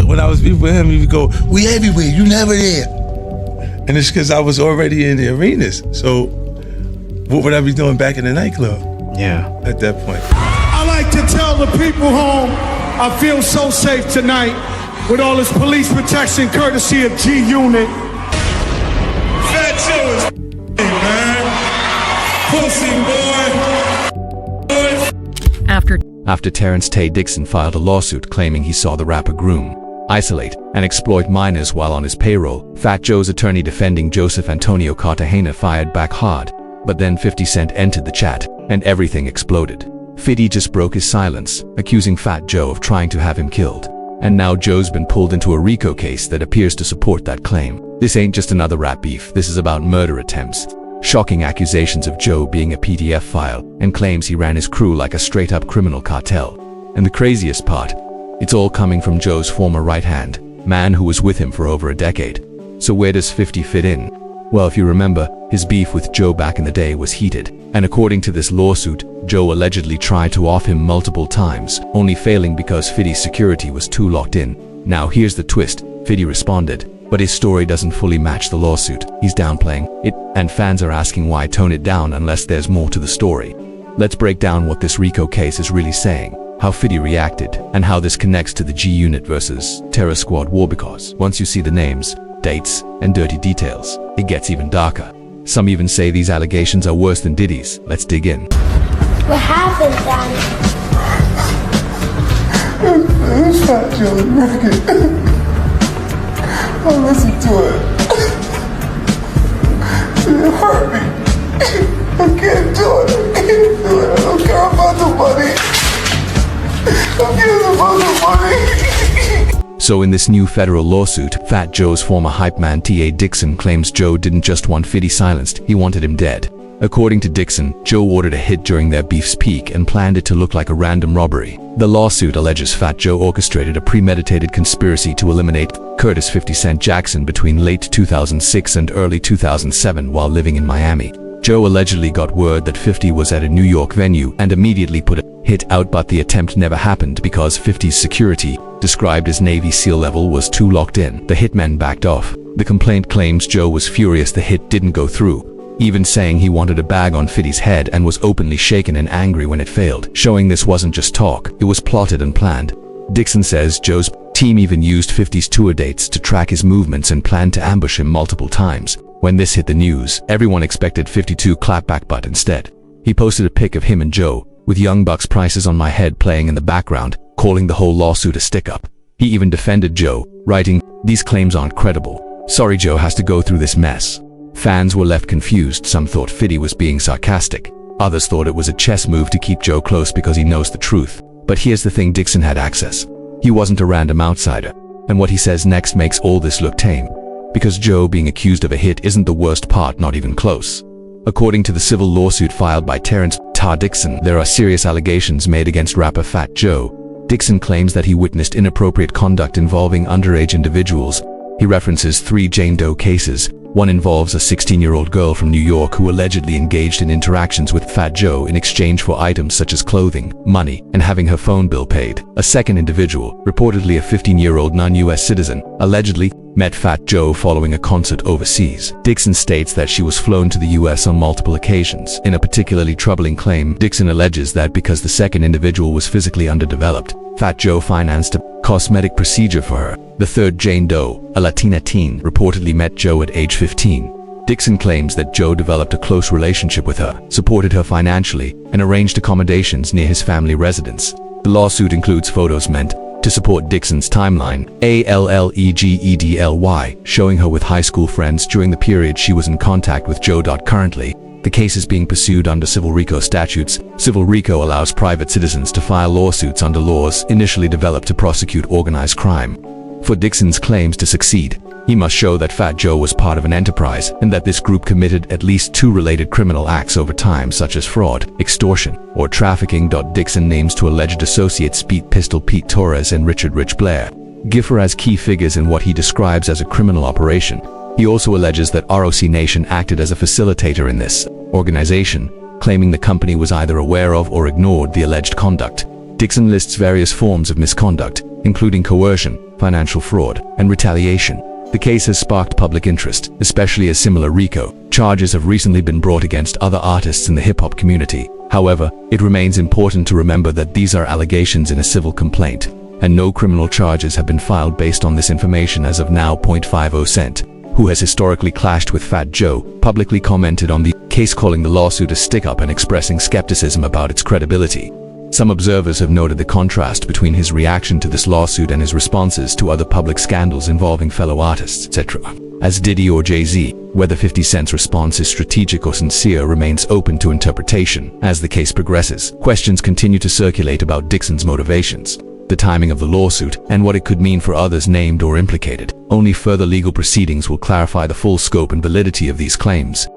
when I was beefing with him, he would go, "We everywhere, you never there." And it's because I was already in the arenas. So what would I be doing back in the nightclub? Yeah. At that point. I like to tell the people home, I feel so safe tonight with all this police protection courtesy of G Unit. Fat Joe is man. Pussy boy. After Terrence Dixon filed a lawsuit claiming he saw the rapper groom, isolate, and exploit minors while on his payroll, Fat Joe's attorney defending Joseph Antonio Cartagena fired back hard. But then 50 Cent entered the chat, and everything exploded. 50 just broke his silence, accusing Fat Joe of trying to have him killed. And now Joe's been pulled into a RICO case that appears to support that claim. This ain't just another rap beef, this is about murder attempts. Shocking accusations of Joe being a PDF file, and claims he ran his crew like a straight-up criminal cartel. And the craziest part, it's all coming from Joe's former right-hand man who was with him for over a decade. So where does 50 fit in? Well, if you remember, his beef with Joe back in the day was heated. And according to this lawsuit, Joe allegedly tried to off him multiple times, only failing because 50's security was too locked in. Now here's the twist, 50 responded, but his story doesn't fully match the lawsuit. He's downplaying it, and fans are asking why tone it down unless there's more to the story. Let's break down what this RICO case is really saying, how 50 reacted, and how this connects to the G Unit versus Terror Squad war, because once you see the names, dates, and dirty details, it gets even darker. Some even say these allegations are worse than Diddy's. Let's dig in. What happened, Daddy? It's Fat Joe's record. I listened to it. It hurt me. I can't do it. I can't do it. I don't care about the money. I care about the money. So in this new federal lawsuit, Fat Joe's former hype man T.A. Dixon claims Joe didn't just want 50 silenced, he wanted him dead. According to Dixon, Joe ordered a hit during their beef's peak and planned it to look like a random robbery. The lawsuit alleges Fat Joe orchestrated a premeditated conspiracy to eliminate Curtis 50 Cent Jackson between late 2006 and early 2007 while living in Miami. Joe allegedly got word that 50 was at a New York venue and immediately put a hit out, but the attempt never happened because 50's security, described as Navy SEAL level, was too locked in. The hitmen backed off. The complaint claims Joe was furious the hit didn't go through, even saying he wanted a bag on 50's head and was openly shaken and angry when it failed, showing this wasn't just talk, it was plotted and planned. Dixon says Joe's team even used 50's tour dates to track his movements and planned to ambush him multiple times. When this hit the news, everyone expected 50 to clap back, but instead, he posted a pic of him and Joe, with Young Buck's Prices on My Head playing in the background, calling the whole lawsuit a stick-up. He even defended Joe, writing, "These claims aren't credible. Sorry Joe has to go through this mess." Fans were left confused. Some thought 50 was being sarcastic. Others thought it was a chess move to keep Joe close because he knows the truth. But here's the thing, Dixon had access. He wasn't a random outsider. And what he says next makes all this look tame. Because Joe being accused of a hit isn't the worst part, not even close. According to the civil lawsuit filed by Terrence Dixon, there are serious allegations made against rapper Fat Joe. Dixon claims that he witnessed inappropriate conduct involving underage individuals. He references 3 Jane Doe cases. One involves a 16-year-old girl from New York who allegedly engaged in interactions with Fat Joe in exchange for items such as clothing, money, and having her phone bill paid. A second individual, reportedly a 15-year-old non-US citizen, allegedly met Fat Joe following a concert overseas. Dixon states that she was flown to the US on multiple occasions. In a particularly troubling claim, Dixon alleges that because the second individual was physically underdeveloped, Fat Joe financed a cosmetic procedure for her. The third, Jane Doe, a Latina teen, reportedly met Joe at age 15. Dixon claims that Joe developed a close relationship with her, supported her financially, and arranged accommodations near his family residence. The lawsuit includes photos meant to support Dixon's timeline, allegedly, showing her with high school friends during the period she was in contact with Joe. Currently, the case is being pursued under civil RICO statutes. Civil RICO allows private citizens to file lawsuits under laws initially developed to prosecute organized crime. For Dixon's claims to succeed, he must show that Fat Joe was part of an enterprise and that this group committed at least 2 related criminal acts over time, such as fraud, extortion, or trafficking. Dixon names 2 alleged associates, Pete Pistol Pete Torres and Richard Rich Blair Giffer, as key figures in what he describes as a criminal operation. He also alleges that Roc Nation acted as a facilitator in this organization, claiming the company was either aware of or ignored the alleged conduct. Dixon lists various forms of misconduct, including coercion, financial fraud, and retaliation. The case has sparked public interest, especially as similar RICO charges have recently been brought against other artists in the hip-hop community. However, it remains important to remember that these are allegations in a civil complaint, and no criminal charges have been filed based on this information as of now. 50 Cent, who has historically clashed with Fat Joe, publicly commented on the case, calling the lawsuit a stick-up and expressing skepticism about its credibility. Some observers have noted the contrast between his reaction to this lawsuit and his responses to other public scandals involving fellow artists, etc. As Diddy or Jay-Z, whether 50 Cent's response is strategic or sincere remains open to interpretation. As the case progresses, questions continue to circulate about Dixon's motivations, the timing of the lawsuit, and what it could mean for others named or implicated. Only further legal proceedings will clarify the full scope and validity of these claims.